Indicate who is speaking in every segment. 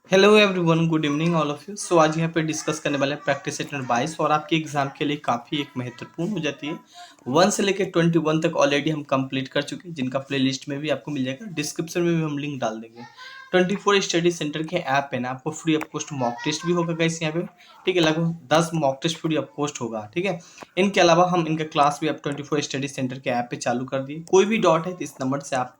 Speaker 1: Hello everyone, good evening all of you. So आज यहाँ पे डिस्कस करने वाले हैं प्रैक्टिस सेट नंबर 22 और आपके एग्जाम के लिए काफ़ी एक महत्वपूर्ण हो जाती है। 1 से लेकर 21 तक ऑलरेडी हम कंप्लीट कर चुके हैं, जिनका प्लेलिस्ट में भी आपको मिल जाएगा, डिस्क्रिप्शन में भी हम लिंक डाल देंगे। 24 स्टडी सेंटर के ऐप पे ना आपको free of cost mock test भी होगा गाइस यहाँ पे। ठीक है, लगभग 10 mock test free of cost होगा। ठीक है, इनके अलावा हम इनका क्लास भी अब 24 स्टडी सेंटर के ऐप पे चालू कर दिए। कोई भी डाउट है तो इस नंबर से आप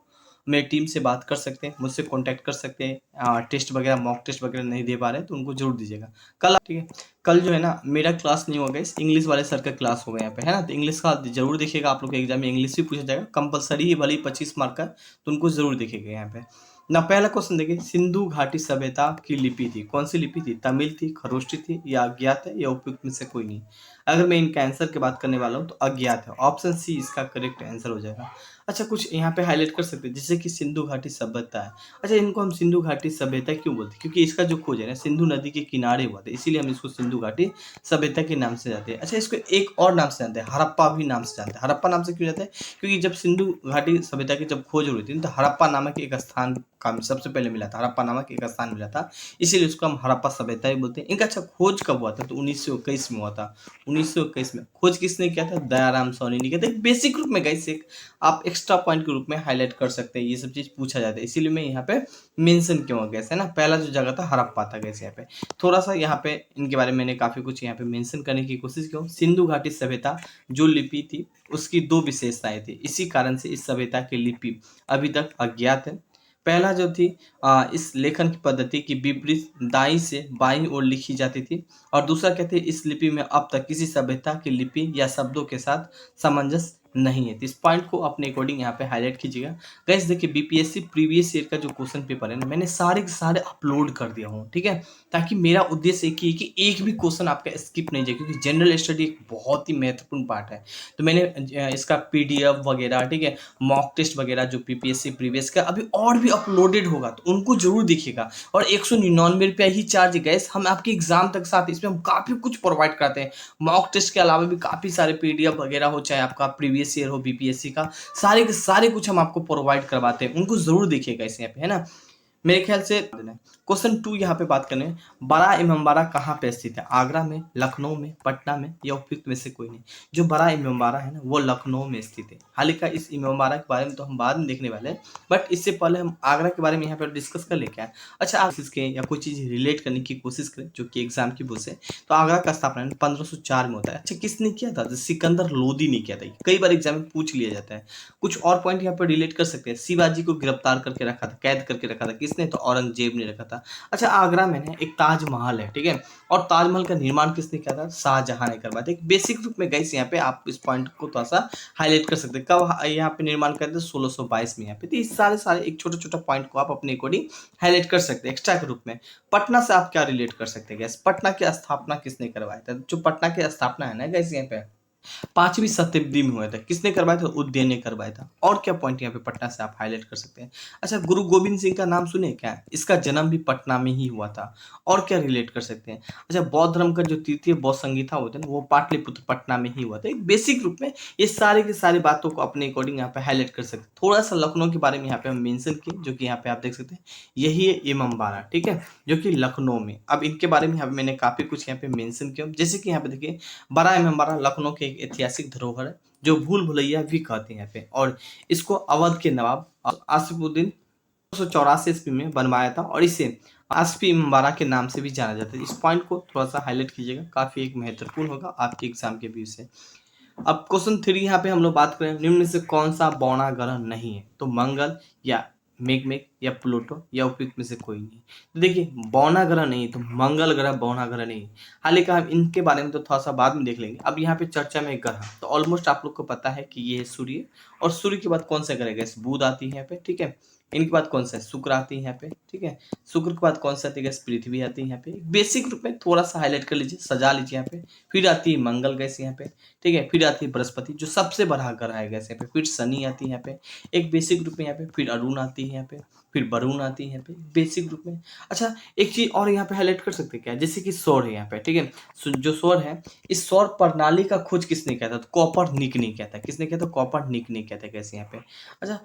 Speaker 1: मेरी टीम से बात कर सकते हैं, मुझसे कांटेक्ट कर सकते हैं। टेस्ट वगैरह मॉक टेस्ट वगैरह नहीं दे पा रहे तो उनको जरूर दीजिएगा। कल ठीक है, कल जो है ना मेरा क्लास नहीं होगा, इस इंग्लिश वाले सर का क्लास होगा यहाँ पे, है ना। तो इंग्लिश का जरूर देखिएगा, आप लोग के एग्जाम में इंग्लिश भी पूछा जाएगा, कंपलसरी ही, भले 25 मार्क का, तो उनको जरूर देखिएगा यहाँ पे ना। पहला क्वेश्चन देखिए, सिंधु घाटी सभ्यता की लिपि थी, कौन सी लिपि थी? तमिल थी, खरोष्टी थी, या अज्ञात है, या उपयुक्त में से कोई नहीं। अगर मैं इनका आंसर की बात करने वाला हूँ तो अज्ञात है, ऑप्शन सी इसका करेक्ट आंसर हो जाएगा। अच्छा, कुछ यहाँ पे हाईलाइट कर सकते हैं, जैसे कि सिंधु घाटी सभ्यता है। अच्छा, इनको हम सिंधु घाटी सभ्यता क्यों बोलते हैं? क्योंकि इसका जो खोज है ना सिंधु नदी के किनारे हुआ था, इसीलिए हम इसको सिंधु घाटी सभ्यता के नाम से जानते हैं। अच्छा, इसको एक और नाम से जानते हैं, हड़प्पा भी नाम से जानते हैं। हड़प्पा नाम से क्यों जानते हैं? क्योंकि जब सिंधु घाटी सभ्यता की जब खोज हो रही थी तो हड़प्पा नामक एक स्थान का सबसे पहले मिला था, हड़प्पा नामक एक स्थान मिला था, इसीलिए उसको हम हड़प्पा सभ्यता ही बोलते हैं। इनका अच्छा खोज कब हुआ था? तो 1921 में हुआ था। 1921 में खोज किसने किया था? दयाराम सॉनी ने किया था। एक बेसिक रूप में गाइस, एक आप एक्स्ट्रा पॉइंट के रूप में हाईलाइट कर सकते हैं, ये सब चीज पूछा जाता है, इसीलिए मैं यहाँ पे मेंशन क्यों हो गया है ना। पहला जो जगह था हड़प्पा था गैस। यहाँ पे थोड़ा सा यहाँ पे इनके बारे में मैंने काफी कुछ यहाँ पे मेंशन करने की कोशिश की हूँ। सिंधु घाटी सभ्यता जो लिपि थी उसकी दो विशेषताएं थी, इसी कारण से इस सभ्यता की लिपि अभी तक अज्ञात है। पहला जो थी इस लेखन की पद्धति की विपरीत दाईं से बाईं ओर लिखी जाती थी। और दूसरा कहते हैं इस लिपि में अब तक किसी सभ्यता की लिपि या शब्दों के साथ सामंजस्य नहीं है। तो इस पॉइंट को अपने अकॉर्डिंग यहाँ पे हाईलाइट कीजिएगा। गाइस देखिए, बीपीएससी प्रीवियस ईयर का जो क्वेश्चन पेपर है ना, मैंने सारे के सारे अपलोड कर दिया हूँ। ठीक है, ताकि मेरा उद्देश्य एक ही है कि एक भी क्वेश्चन आपका स्किप नहीं जाए, क्योंकि जनरल स्टडी एक बहुत ही महत्वपूर्ण पार्ट है। तो मैंने इसका पीडीएफ वगैरह, ठीक है, मॉक टेस्ट वगैरह जो बीपीएससी प्रीवियस का अभी और भी अपलोडेड होगा, तो उनको जरूर देखिएगा। और 199 रुपया ही चार्ज है गैस, हम आपके एग्जाम तक साथ इसमें हम काफी कुछ प्रोवाइड करते हैं। मॉक टेस्ट के अलावा भी काफी सारे पीडीएफ वगैरह हो, चाहे आपका प्रीवियस ईयर हो बीपीएससी का, सारे के सारे कुछ हम आपको प्रोवाइड करवाते हैं, उनको जरूर देखिएगा इस यहाँ पे, है ना। मेरे ख्याल से क्वेश्चन 2 यहाँ पे बात करें, बड़ा इमामबाड़ा कहाँ पे स्थित है? आगरा में, लखनऊ में, पटना में, या उपयुक्त में से कोई नहीं। जो बड़ा इमामबाड़ा है ना वो लखनऊ में स्थित है। हाल का इस इमामबाड़ा के बारे में तो हम बाद में देखने वाले हैं, बट इससे पहले हम आगरा के बारे में यहाँ पे डिस्कस कर लेके आए। अच्छा, आप इसके या कोई चीज़ रिलेट करने की कोशिश करें जो कि एग्जाम की बुक से, तो आगरा का स्थापना 1504 में होता है। अच्छा, किसने किया था? सिकंदर लोदी ने किया था। कई बार एग्जाम में पूछ लिया जाता है। कुछ और पॉइंट यहाँ पर रिलेट कर सकते हैं। शिवाजी को गिरफ्तार करके रखा था, कैद करके रखा था, किसने? तो औरंगजेब ने रखा था। अच्छा, आगरा में ना एक ताजमहल है, ठीक है, और ताजमहल का निर्माण किसने किया था? शाहजहां ने करवाया था। एक बेसिक रूप में गाइस यहाँ पे आप इस पॉइंट को थोड़ा सा हाईलाइट कर सकते हैं। कब यहाँ पे निर्माण करते थे? 1622 में यहाँ पे। तो इस सारे सारे एक छोटा छोटा पॉइंट को आप अपने अकॉर्डिंग हाईलाइट कर सकते हैं एक्स्ट्रा के रूप में। पटना से आप क्या रिलेट कर सकते हैं गैस? पटना की स्थापना किसने करवाया था? जो पटना की स्थापना है ना गैस यहाँ पे 5वीं शताब्दी में हुआ था, किसने करवाया था? उदयन ने करवाया था। और क्या पॉइंट यहाँ पे पटना से आप हाईलाइट कर सकते हैं? अच्छा, गुरु गोविंद सिंह का नाम सुने क्या? इसका जन्म भी पटना में ही हुआ था। और क्या रिलेट कर सकते हैं? अच्छा, बौद्ध धर्म का जो तृतीय बौद्ध संगीता होता है ना वो पाटलिपुत्र पटना में ही हुआ था। एक बेसिक रूप में ये सारे की सारी बातों को अपने अकॉर्डिंग यहाँ पे हाईलाइट कर सकते हैं। थोड़ा सा लखनऊ के बारे में यहाँ पे हम मेंशन किए, जो कि यहाँ पे आप देख सकते हैं, यही है इमामबाड़ा, ठीक है, जो कि लखनऊ में। अब इनके बारे में यहाँ पे मैंने काफी कुछ यहाँ पे मेंशन किया, जैसे कि यहाँ पे देखिए, बड़ा इमामबाड़ा लखनऊ के एक ऐतिहासिक धरोहर है, जो भूल भुलैया भी कहते हैं यहाँ पे। और इसको अवध के नवाब आसिफुद्दीन 1984 ईस्वी में बनवाया था, और इसे आसफी इमामबाड़ा के नाम से भी जाना जाता है। इस पॉइंट को थोड़ा सा हाईलाइट कीजिएगा, काफी एक महत्वपूर्ण होगा आपके एग्जाम के व्यू से। अब क्वेश्चन 3 यहाँ पे हम लोग बात करें, निम्न में से कौन सा बौना ग्रह नहीं है? तो मंगल, या मेघमेघ, या प्लूटो, या उपयुक्त में से कोई नहीं। तो देखिए, बौना ग्रह नहीं तो मंगल ग्रह बौना ग्रह नहीं। हालांकि हम इनके बारे में तो थोड़ा सा बाद में देख लेंगे। अब यहाँ पे चर्चा में ग्रह, तो ऑलमोस्ट आप लोग को पता है कि ये है सूर्य, और सूर्य के बाद कौन सा ग्रह है? बुध आती है यहाँ पे, ठीक है। इनके बाद कौन सा है? शुक्र आती है यहाँ पे, ठीक है। शुक्र के बाद कौन सा आती है? पृथ्वी आती है यहाँ पे। बेसिक रूप में थोड़ा सा हाईलाइट कर लीजिए, सजा लीजिए यहाँ पे। फिर आती है मंगल गैस यहाँ पे, ठीक है। फिर आती है बृहस्पति जो सबसे बड़ा ग्रह है गैस यहाँ पे। फिर शनि आती है यहाँ पे एक बेसिक रूप में यहाँ पे। फिर अरुण आती है यहाँ पे, फिर बरून आती है यहाँ पे बेसिक ग्रुप में। अच्छा, एक चीज़ और यहाँ पे हाईलाइट कर सकते हैं क्या, जैसे कि सौर है यहाँ पे, ठीक है। जो सौर है, इस सौर प्रणाली का खोज किसने किया था, तो कॉपरनिक ने किया था। किसने किया था, कॉपरनिक ने किया था। कैसे यहाँ पे, अच्छा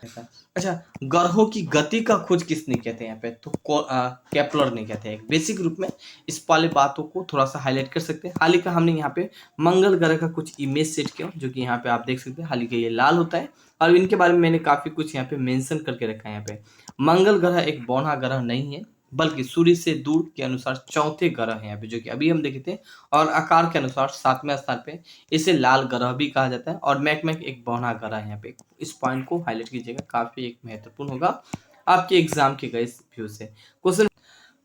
Speaker 1: अच्छा, ग्रहों की गति का खोज किसने किया था यहाँ पे, तो केपलर ने किया था। एक बेसिक ग्रुप में इस वाले बातों को थोड़ा सा हाईलाइट कर सकते हैं। हाल ही का हमने यहाँ पे मंगल ग्रह का कुछ इमेज सेट किया, जो कि यहाँ पे आप देख सकते हैं। हाल ही का ये लाल होता है और इनके बारे में मैंने काफी कुछ यहाँ पे मेंशन करके रखा है। यहाँ पे मंगल ग्रह एक बौना ग्रह नहीं है, बल्कि सूर्य से दूर के अनुसार चौथे ग्रह है यहाँ पे, जो कि अभी हम देखे थे। और आकार के अनुसार 7वें स्थान पे इसे लाल ग्रह भी कहा जाता है, और मैकमैक एक बौना ग्रह है यहाँ पे। इस पॉइंट को हाईलाइट कीजिएगा, काफी एक महत्वपूर्ण होगा आपके एग्जाम के गए व्यू से।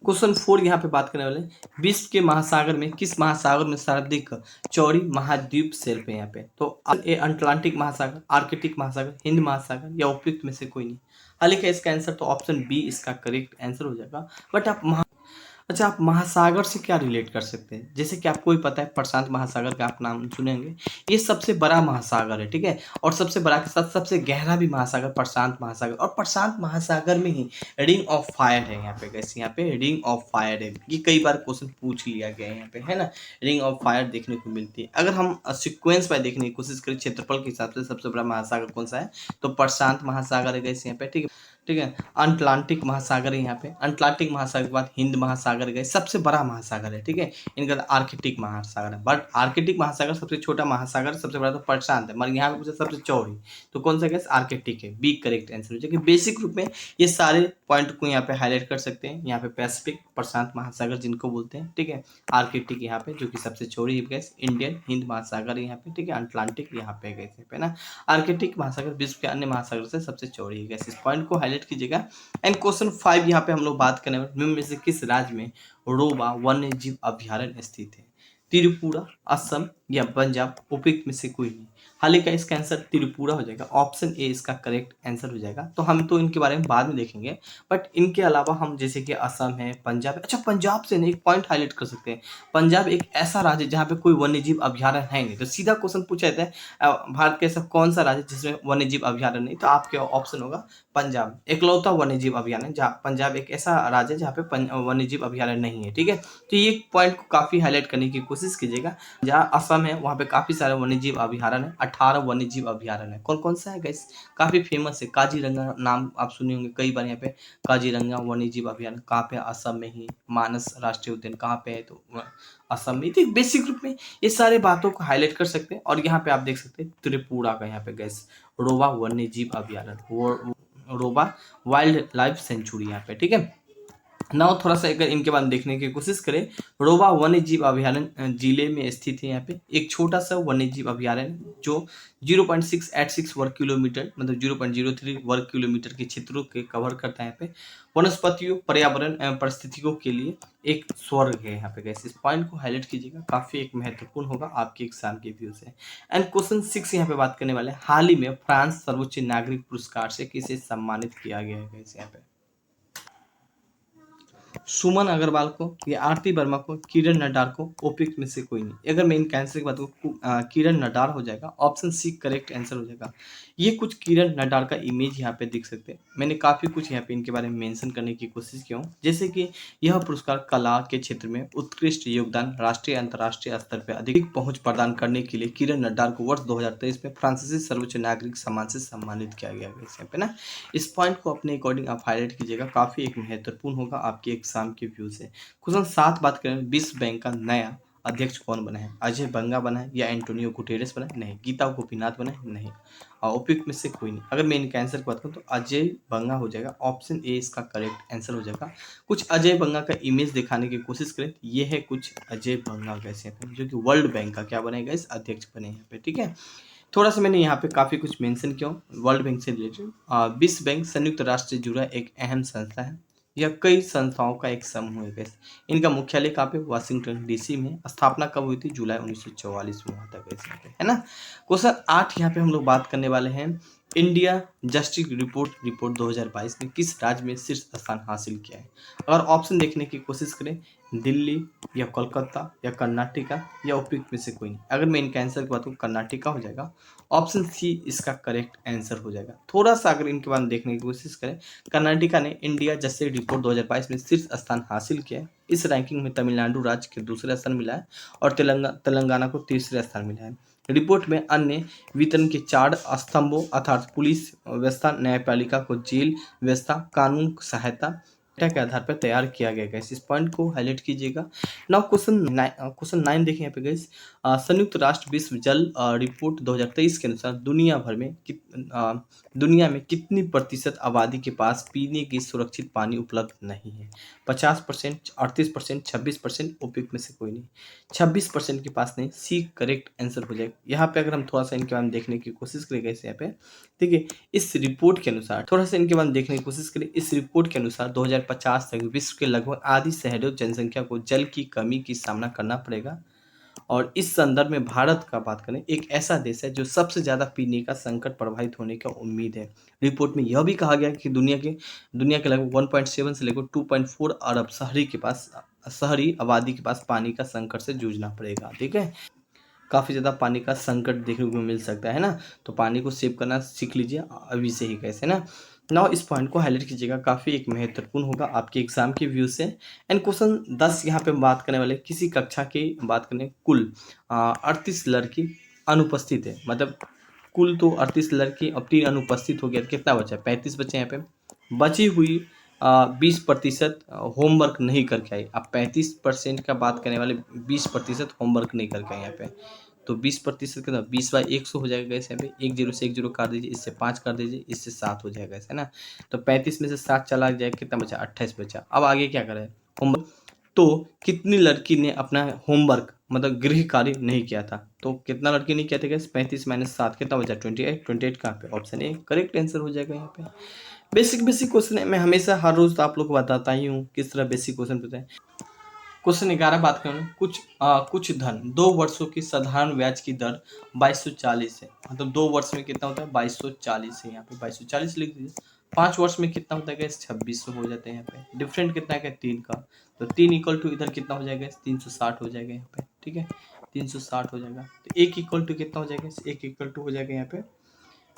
Speaker 1: क्वेश्चन 4 यहाँ पे बात करने वाले, विश्व के महासागर में किस महासागर में सर्वाधिक चौड़ी महाद्वीप शेल्फ है यहाँ पे, तो ए अटलांटिक महासागर, आर्कटिक महासागर, हिंद महासागर या उपयुक्त में से कोई नहीं। हालांकि इसका आंसर तो ऑप्शन बी इसका करेक्ट आंसर हो जाएगा। बट अच्छा, आप महासागर से क्या रिलेट कर सकते हैं, जैसे कि आपको ही पता है प्रशांत महासागर का आप नाम सुनेंगे, ये सबसे बड़ा महासागर है, ठीक है। और सबसे बड़ा के साथ सबसे गहरा भी महासागर प्रशांत महासागर, और प्रशांत महासागर में ही रिंग ऑफ फायर है यहाँ पे। कैसे, यहाँ पे रिंग ऑफ फायर है, ये कई बार क्वेश्चन पूछ लिया गया है यहाँ पे, है ना। रिंग ऑफ फायर देखने को मिलती है। अगर हम सिक्वेंस में देखने की कोशिश करें क्षेत्रफल के हिसाब से सबसे बड़ा महासागर कौन सा है, तो प्रशांत महासागर है। कैसे यहाँ पे, ठीक है, ठीक है। अटलांटिक महासागर है यहाँ पे, अटलांटिक महासागर के बाद हिंद महासागर गए, सबसे बड़ा महासागर है, ठीक है। इनका आर्कटिक महासागर है, बट आर्कटिक महासागर सबसे छोटा महासागर, सबसे बड़ा तो प्रशांत है, मगर यहाँ पे पूछा सबसे चौड़ी, तो कौन सा गैस, आर्कटिक है। बी करेक्ट आंसर हो जाएगा। बेसिक रूप में ये सारे पॉइंट को यहाँ पे हाईलाइट कर सकते हैं। यहाँ पे पैसिफिक प्रशांत महासागर जिनको बोलते हैं, ठीक है। आर्कटिक यहाँ पे जो कि सबसे चौड़ी है गैस, इंडियन हिंद महासागर यहाँ पे, ठीक है। अटलांटिक यहाँ पे गैस पे ना, आर्कटिक महासागर विश्व के अन्य महासागर से सबसे चौड़ी है गैस। इस पॉइंट को हाईलाइट कीजिएगा। एंड क्वेश्चन 5 यहाँ पे हम लोग बात करने वाले, निम्न में से किस राज्य में रोबा वन्य जीव अभ्यारण्य स्थित है, त्रिपुरा, असम या पंजाब, उपयुक्त में से कोई नहीं। हालांकि का इसका आंसर त्रिपुरा हो जाएगा, ऑप्शन ए इसका करेक्ट आंसर हो जाएगा। तो हम तो इनके बारे में बाद में देखेंगे, बट इनके अलावा हम जैसे कि असम है, पंजाब है। अच्छा, पंजाब से एक पॉइंट हाईलाइट कर सकते हैं, पंजाब एक ऐसा राज्य है जहाँ पे कोई वन्य जीव अभ्यारण्य है नहीं। तो सीधा क्वेश्चन पूछा जाता है भारत का ऐसा कौन सा राज्य जिसमें वन्य जीव अभ्यारण्य नहीं, तो आपके ऑप्शन होगा पंजाब, एकलौता वन्य जीव अभ्यारण्य, जहाँ पंजाब एक ऐसा राज्य है जहाँ पे वन्य जीव अभ्यारण्य नहीं है, ठीक है। तो ये पॉइंट को काफी हाईलाइट करने की कोशिश कीजिएगा। जहाँ असम है वहाँ पे काफी सारे वन्यजीव अभ्यारण्य है, 18 वन्यजीव अभ्यारण्य है। कौन कौन सा है गाइस, काफी फेमस है। काजीरंगा नाम आप सुने होंगे कई बार, यहाँ पे काजीरंगा वन्यजीव अभ्यारण्य कहाँ पे, असम में ही। मानस राष्ट्रीय उद्यान कहाँ पे है, तो असम में। तो बेसिक रूप में ये सारे बातों को हाईलाइट कर सकते हैं। और यहाँ पे आप देख सकते हैं त्रिपुरा का यहाँ पे गैस रोबा वन्यजीव अभ्यारण्य, रोबा वाइल्ड लाइफ सेंचुरी यहाँ पे, ठीक है। नाउ थोड़ा सा अगर इनके बारे में देखने की कोशिश करें, रोबा वन्य जीव अभ्यारण्य जिले में स्थित है। यहाँ पे एक छोटा सा वन्य जीव अभ्यारण्य जो 0.686 वर्ग किलोमीटर, मतलब 0.03 वर्ग किलोमीटर के क्षेत्रों के कवर करता है। यहाँ पे वनस्पतियों, पर्यावरण एवं परिस्थितियों के लिए एक स्वर्ग है यहाँ पे गैस। इस पॉइंट को हाईलाइट कीजिएगा, काफी एक महत्वपूर्ण होगा आपके एग्जाम के व्यू से। एंड क्वेश्चन 6 यहाँ पे बात करने वाले, हाल ही में फ्रांस सर्वोच्च नागरिक पुरस्कार से किसे सम्मानित किया गया है गैस, यहाँ पे सुमन अग्रवाल को, या आरती वर्मा को, किरण नड्डार को, उपयुक्त में से कोई नहीं। अगर मैं इनके आंसर की बात करूँ, किरण नड्डार हो जाएगा, ऑप्शन सी करेक्ट आंसर हो जाएगा। ये कुछ किरण नड्डार का इमेज यहाँ पे देख सकते हैं। मैंने काफी कुछ यहाँ पे इनके बारे में मेंशन करने की कोशिश किया हूँ, जैसे कि यह पुरस्कार कला के क्षेत्र में उत्कृष्ट योगदान, राष्ट्रीय अंतर्राष्ट्रीय स्तर पर अधिक पहुंच प्रदान करने के लिए किरण नड्डार को वर्ष 2023 में फ्रांसीसी सर्वोच्च नागरिक सम्मान से सम्मानित किया गया है यहाँ पे ना। इस पॉइंट को अपने अकॉर्डिंग आप हाईलाइट कीजिएगा, काफी एक महत्वपूर्ण होगा आपके एग्जाम के व्यू से। क्वेश्चन 7 बात करें, विश्व बैंक का नया अध्यक्ष कौन बना है, अजय बंगा बना है, या एंटोनियो गुटेरेस बना है, नहीं। गीता गोपीनाथ बना है, नहीं। और उपयुक्त में से कोई नहीं। अगर मैं इनके आंसर की बात करूँ तो अजय बंगा हो जाएगा, ऑप्शन ए इसका करेक्ट आंसर हो जाएगा। कुछ अजय बंगा का इमेज दिखाने की कोशिश करें, ये है कुछ अजय बंगा कैसे, जो कि वर्ल्ड बैंक का क्या बनेगा, इस अध्यक्ष बने यहाँ पे, ठीक है। थोड़ा सा मैंने यहाँ पे काफ़ी कुछ मेंशन किया वर्ल्ड बैंक से रिलेटेड। विश्व बैंक संयुक्त राष्ट्र से जुड़ा एक अहम संस्था है, यह कई संस्थाओं का एक समूह है। इनका मुख्यालय कहाँ पे, वाशिंगटन डीसी में। स्थापना कब हुई थी, जुलाई 1944 में हुआ था, है ना। क्वेश्चन 8 यहाँ पे हम लोग बात करने वाले हैं, इंडिया जस्टिस रिपोर्ट 2022 में किस राज्य में शीर्ष स्थान हासिल किया है? अगर ऑप्शन देखने की कोशिश करें, दिल्ली या कोलकाता या कर्नाटका या उपयुक्त में से कोई नहीं। अगर मैं इनका आंसर की बात करूँ, कर्नाटका हो जाएगा। ऑप्शन सी इसका करेक्ट आंसर हो जाएगा। थोड़ा सा अगर इनके बारे में देखने की कोशिश करें, कर्नाटका ने इंडिया जस्टिस रिपोर्ट 2022 में शीर्ष स्थान हासिल किया है। इस रैंकिंग में तमिलनाडु राज्य के दूसरे स्थान मिला है और तेलंगाना को तीसरे स्थान मिला है। रिपोर्ट में अन्य वितरण के 4 स्तंभों अर्थात पुलिस व्यवस्था, न्यायपालिका को जेल व्यवस्था, कानून सहायता डेटा के आधार पर तैयार किया गया है। इस पॉइंट को हाईलाइट कीजिएगा। नाउ क्वेश्चन 9 देखें यहाँ पे गाइस। संयुक्त राष्ट्र विश्व जल रिपोर्ट 2023 के अनुसार दुनिया में कितनी प्रतिशत आबादी के पास पीने की सुरक्षित पानी उपलब्ध नहीं है? 50%, 38%, 26%, उपयुक्त में से कोई नहीं। 26% के पास नहीं, सी करेक्ट आंसर हो जाएगा। यहाँ पे अगर हम थोड़ा सा इनके बारे में देखने की कोशिश करेंगे यहाँ पे, ठीक है, इस रिपोर्ट के अनुसार थोड़ा सा इनके बारे में देखने की कोशिश करें। इस रिपोर्ट के अनुसार 2050 तक विश्व के लगभग आधी शहरों जनसंख्या को जल की कमी की सामना करना पड़ेगा। और इस संदर्भ में भारत का बात करें, एक ऐसा देश है जो सबसे ज़्यादा पीने का संकट प्रभावित होने का उम्मीद है। रिपोर्ट में यह भी कहा गया कि दुनिया के लगभग 1.7 से लेकर 2.4 अरब शहरी आबादी के पास पानी का संकट से जूझना पड़ेगा। ठीक है, काफ़ी ज़्यादा पानी का संकट देखने को मिल सकता है ना, तो पानी को सेव करना सीख लीजिए अभी से ही, कैसे ना। नाउ इस पॉइंट को हाईलाइट कीजिएगा, काफ़ी एक महत्वपूर्ण होगा आपके एग्जाम के व्यू से। एंड क्वेश्चन 10 यहाँ पे हम बात करने वाले, किसी कक्षा की बात करें, कुल 38 लड़की अनुपस्थित है, मतलब कुल तो 38 लड़की अब 3 अनुपस्थित हो गया, कितना बचा? 35 बचे यहाँ पे। बची हुई 20% होमवर्क नहीं करके आई। अब 35% का बात करने वाले, 20% होमवर्क नहीं करके आए यहाँ पे, तो 20% कितना? 20/100 हो जाएगा ऐसे यहाँ पे। 1 0 से 1 0 काट दीजिए, इससे 5 कर दीजिए, इससे 7 हो जाएगा ऐसे ना। तो 35 में से 7 चला जाएगा, कितना बचा? 28 बचा। अब आगे क्या करें? होमवर्क। तो कितनी लड़की ने अपना होमवर्क मतलब गृह कार्य नहीं किया था? तो कितना लड़की नहीं किया था? 35 - 7 कितना बचा? 28। 28 कहाँ पे? ऑप्शन ए करेक्ट आंसर हो जाएगा यहाँ पे। बेसिक क्वेश्चन है, मैं हमेशा हर रोज आप लोग को बताता ही हूँ किस तरह बेसिक क्वेश्चन पूछते हैं। क्वेश्चन 11 बात करें, कुछ धन 2 वर्षों की साधारण ब्याज की दर 2240 है, मतलब 2 वर्ष में कितना होता है? 2240 है, यहाँ पे 2240 लिख दीजिए। 5 वर्ष में कितना होता है? 2600 हो जाते हैं यहाँ पे। डिफरेंट कितना है? 3 का, तो 3 इक्वल टू इधर कितना हो जाएगा? 360 हो जाएगा यहाँ पे। ठीक है, 360 हो जाएगा। तो 1 इक्वल टू कितना हो जाएगा? 1 इक्वल टू हो जाएगा यहाँ पे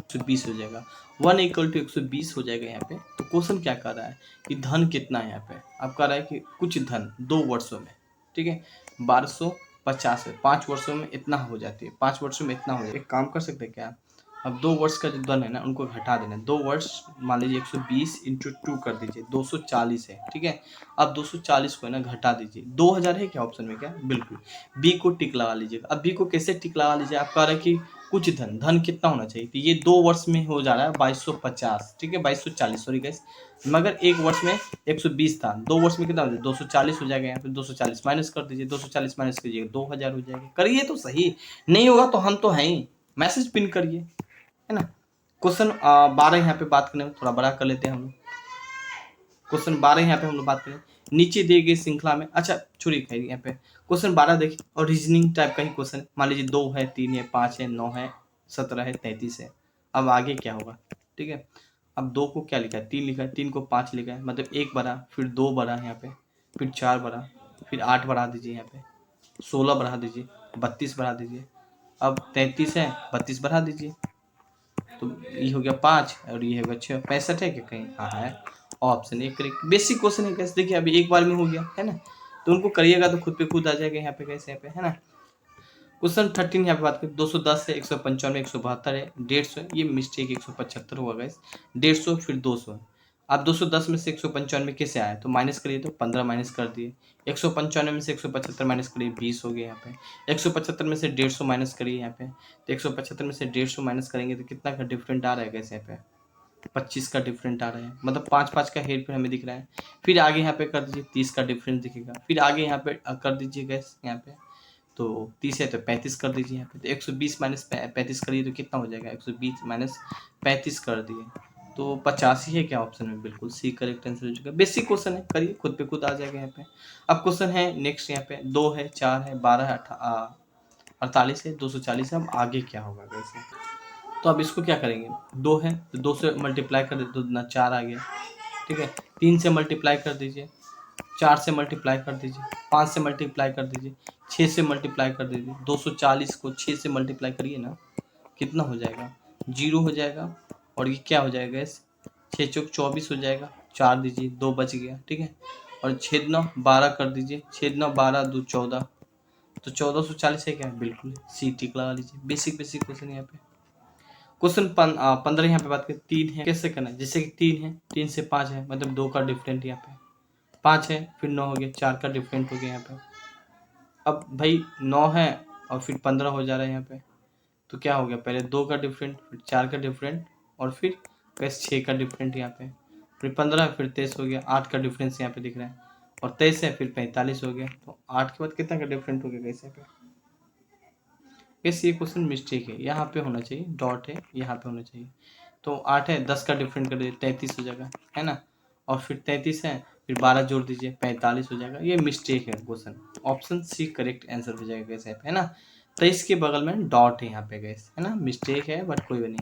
Speaker 1: 120 हो जाएगा। 1 इक्वल टू 120 हो जाएगा यहाँ पे। तो क्वेश्चन क्या कर रहा है कि धन कितना है यहाँ पे? अब कह रहा है कि कुछ धन 2 वर्षों में, ठीक है, 1250 है, 5 वर्षों में इतना हो जाती है, 5 वर्षों में इतना हो जाए। एक काम कर सकते हैं क्या, अब 2 वर्ष का जो धन है ना उनको घटा देना है। 2 वर्ष मान लीजिए 120 इंटू 2 कर दीजिए, 240 है। ठीक है, अब 240 को है ना घटा दीजिए। 2000 है क्या ऑप्शन में? क्या बिल्कुल, बी को टिक लगा लीजिएगा। अब बी को कैसे टिक लगा लीजिए? आप कह रहे हैं कि कुछ धन कितना होना चाहिए, तो ये 2 वर्ष में हो जा रहा है 2250, ठीक है, 2240 सॉरी गाइस, मगर 1 वर्ष में 120 था, 2 वर्ष में कितना हो जाएगा? 240 हो जाएगा। यहाँ पे 240 माइनस कर दीजिए, 240 माइनस कीजिए 2000 हो जाएगा। करिए तो सही, नहीं होगा तो हम तो हैं ही, मैसेज पिन करिए, है ना। क्वेश्चन 12 यहाँ पे बात करें, थोड़ा बड़ा कर लेते हैं हम लोग। क्वेश्चन 12 यहाँ पे हम लोग बात करें, नीचे दिए गए श्रृंखला में, अच्छा छोड़िए खैर, यहाँ पे क्वेश्चन 12 देखिए, और रीजनिंग टाइप का ही क्वेश्चन। मान लीजिए 2 है, 3 है, 5 है, 9 है, 17 है, 33 है। अब आगे क्या होगा? ठीक है, अब 2 को क्या लिखा है? 3 लिखा है, 3 को 5 लिखा है, मतलब 1 बढ़ा, फिर 2 बढ़ा यहाँ पे, फिर 4 बढ़ा, फिर 8 बढ़ा दीजिए यहाँ पे, 16 बढ़ा दीजिए, 32 बढ़ा दीजिए। अब 33 है, 32 बढ़ा दीजिए, तो ये हो गया 5 और ये हो गया 6। 65 है क्या कहीं? हाँ है, option A correct. Basic question है कैसे, देखिए अभी एक बार में हो गया है ना, तो उनको करिएगा तो खुद पे खुद आ जाएगा यहाँ पे, कैसे यहाँ पे, है ना। क्वेश्चन 13 यहाँ पे बात करें, 210 है, 195 172 है, 150 ये मिस्टेक 175 हुआ गाइस, 150 फिर 200 है। आप 210 में से 195 कैसे आया? तो माइनस करिए, तो 15 माइनस कर दिए। 195 में से 175 माइनस करिए, 20 हो गया यहाँ पे। 175 में से 150 माइनस करिए यहाँ पे, तो 175 में से 150 माइनस करेंगे तो कितना का डिफरेंट आ रहा है कैसे यहाँ पे? 25 का डिफरेंट आ रहा है, मतलब 5 का हेर पे हमें दिख रहा है। फिर आगे यहाँ पे कर दीजिए, 30 का डिफरेंस दिखेगा। फिर आगे यहाँ पे कर दीजिए गैस, यहाँ पे तो 30 है तो 35 कर दीजिए यहाँ पे, तो 120 माइनस 35 करिए तो कितना हो जाएगा? 120 माइनस 35 कर दिए तो 85 है क्या ऑप्शन में? बिल्कुल सी करेक्ट आंसर हो जाएगा। बेसिक क्वेश्चन है, करिए खुद पे खुद आ जाएगा यहाँ पे। अब क्वेश्चन है नेक्स्ट, यहाँ पे 2 है, 4 है, 12 है, 48 है, 240 है। अब आगे क्या होगा वैसे? तो अब इसको क्या करेंगे, 2 है तो 2 से मल्टीप्लाई कर दे तो ना 4 आ गया, ठीक है। 3 से मल्टीप्लाई कर दीजिए, 4 से मल्टीप्लाई कर दीजिए, 5 से मल्टीप्लाई कर दीजिए, 6 से मल्टीप्लाई कर दीजिए। 240 को 6 से मल्टीप्लाई करिए ना, कितना हो जाएगा, 0 हो जाएगा। और ये क्या हो जाएगा इस 6 चौक 24 हो जाएगा, 4 दीजिए, 2 बच गया, ठीक है। और छेद 9 12 कर दीजिए, छेद 9 12 2 14, तो 1440 है क्या, बिल्कुल सी टिक लगा लीजिए। बेसिक बेसिक क्वेश्चन यहाँ पे। क्वेश्चन 15 यहाँ पे बात करें, 3 है, कैसे करना है, जैसे कि 3 है, 3 से 5 है, मतलब 2 का डिफरेंट यहाँ पे, 5 है फिर 9 हो गया, 4 का डिफरेंट हो गया यहाँ पे। अब भाई 9 है और फिर 15 हो जा रहा है यहाँ पे, तो क्या हो गया, पहले 2 का डिफरेंट, फिर 4 का डिफरेंट, और फिर कैसे 6 का डिफरेंट यहाँ पे, फिर 15 फिर 23 हो गया, 8 का डिफरेंस यहाँ पे दिख रहा है, और 23 है फिर 45 हो गया, तो 8 के बाद कितना का डिफरेंट हो गया कैसे पे। ये क्वेश्चन मिस्टेक है, यहाँ पे होना चाहिए, डॉट है यहाँ पे होना चाहिए। तो 8 है, 10 का डिफरेंट कर दीजिए, 33 हो जाएगा, है ना। और फिर 33 है, फिर 12 जोड़ दीजिए, 45 हो जाएगा। ये मिस्टेक है question, option C correct answer हो जाएगा कैसे, है ना। 23 के बगल में डॉट है यहाँ पे गैस, है ना, मिस्टेक है बट कोई नहीं।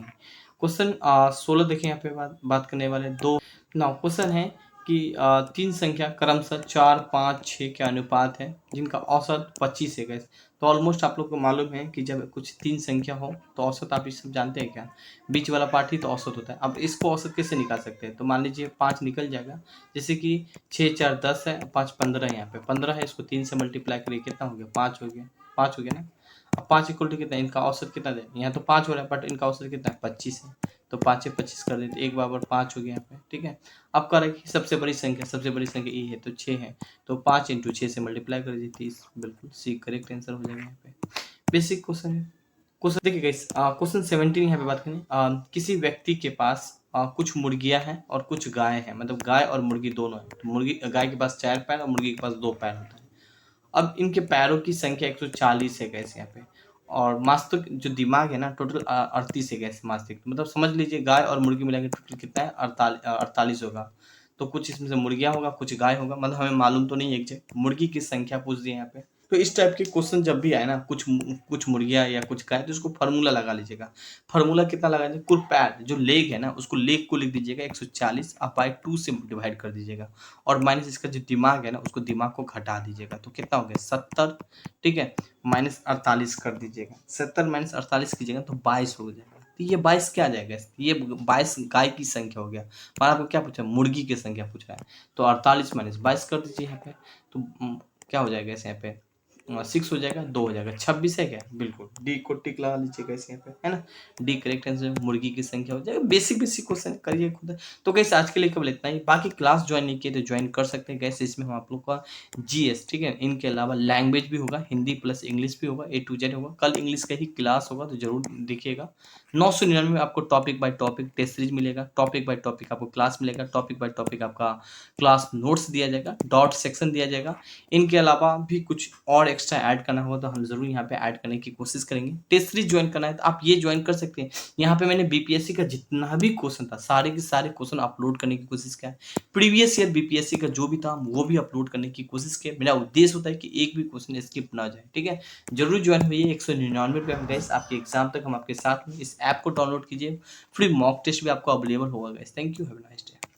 Speaker 1: क्वेश्चन 16 देखें, यहाँ पे बात करने वाले दो ना क्वेश्चन है कि 3 संख्या क्रमशः 4 5 6 के अनुपात है जिनका औसत 25 है गैस। तो ऑलमोस्ट आप लोग को मालूम है कि जब कुछ 3 संख्या हो तो औसत आप ये सब जानते हैं क्या, बीच वाला पार्ट ही तो औसत होता है। अब इसको औसत कैसे निकाल सकते हैं, तो मान लीजिए 5 निकल जाएगा, जैसे कि 6 4 10 है, 5 15 है, यहाँ पे 15 है, इसको 3 से मल्टीप्लाई करिए, कितना हो गया, 5 हो गया, 5 हो गया ना। अब 5 इक्वल टू कितना, इनका औसत कितना दे, यहाँ तो 5 हो रहा है बट इनका औसत कितना है, 25 है, तो 5 से 25 कर देते, 1 बराबर 5 हो गया यहाँ पे, ठीक है। अब कह रहा है कि सबसे बड़ी संख्या ई है, तो 6 है, तो 5 इंटू 6 से मल्टीप्लाई कर दीजिए, 30, बिल्कुल सी करेक्ट आंसर हो जाएगा यहाँ पे। बेसिक क्वेश्चन है। क्वेश्चन देखिए गाइस, क्वेश्चन 17 यहाँ पे बात करें, किसी व्यक्ति के पास कुछ मुर्गियां हैं और कुछ गाय हैं, मतलब गाय और मुर्गी दोनों है, तो मुर्गी गाय के पास 4 पैर और मुर्गी के पास 2 पैर होता है। अब इनके पैरों की संख्या 140 है गैस यहाँ पे, और मस्तिष्क जो दिमाग है ना टोटल 38 है गैस मस्तिष्क, मतलब समझ लीजिए गाय और मुर्गी मिला के टोटल कितना है, 48 होगा। तो कुछ इसमें से मुर्गियां होगा, कुछ गाय होगा, मतलब हमें मालूम तो नहीं है एग्जैक्ट, मुर्गी की संख्या पूछ दी है यहाँ पे। तो इस टाइप के क्वेश्चन जब भी आए ना, कुछ मुर्गियां या कुछ गाय, तो उसको फार्मूला लगा लीजिएगा। फार्मूला कितना लगा लीजिए, कुल पैर जो लेग है ना, उसको लेग को लिख दीजिएगा 140, आप बाई 2 से डिवाइड कर दीजिएगा, और माइनस इसका जो दिमाग है ना, उसको दिमाग को घटा दीजिएगा, तो कितना हो गया 70, ठीक है, माइनस 48 कर दीजिएगा, 70 माइनस 48 कीजिएगा तो 22 हो जाएगा। तो ये 22 क्या आ जाएगा, ये 22 गाय की संख्या हो गया। और आपको क्या पूछा, मुर्गी की संख्या पूछा है, तो 48 माइनस 22 कर दीजिए यहाँ पे, तो क्या हो जाएगा इस यहाँ पे, 6 हो जाएगा, 2 हो जाएगा, 26 है क्या, बिल्कुल डी को टिक लगा लीजिएगा इस यहाँ पे, है ना। डी करेक्ट आंसर, मुर्गी की संख्या हो जाएगा। बेसिक बेसिक क्वेश्चन करिए खुद। तो कैसे आज के लिए केवल इतना ही, बाकी क्लास ज्वाइन नहीं किए तो ज्वाइन कर सकते हैं कैसे, इसमें हम आप लोग का जीएस, ठीक है, इनके अलावा लैंग्वेज भी होगा, हिंदी प्लस इंग्लिश भी होगा, A to Z होगा। कल इंग्लिश का ही क्लास होगा तो जरूर देखिएगा। 999 में आपको topic by topic test series मिलेगा, टॉपिक बाय टॉपिक आपको क्लास मिलेगा, टॉपिक बाय टॉपिक आपका क्लास नोट्स दिया जाएगा, डॉट सेक्शन दिया जाएगा। इनके अलावा भी कुछ और एक्स्ट्रा ऐड करना होगा तो हम जरूर यहाँ पे ऐड करने की कोशिश करेंगे। टेस्ट सीरीज ज्वाइन करना है तो आप ये ज्वाइन कर सकते हैं। यहाँ पे मैंने बीपीएससी का जितना भी क्वेश्चन था सारे के सारे क्वेश्चन अपलोड करने की कोशिश किया है। प्रीवियस ईयर बीपीएससी का जो भी था वो भी अपलोड करने की कोशिश किया। मेरा उद्देश्य होता है कि एक भी क्वेश्चन स्किप ना जाए, ठीक है। जरूर ज्वाइन हुई, 199 रुपये गाइस, आपके एग्जाम तक हम आपके साथ में। इस ऐप को डाउनलोड कीजिए, फ्री मॉक टेस्ट भी आपको अवेलेबल होगा guys. Thank you, have a nice day.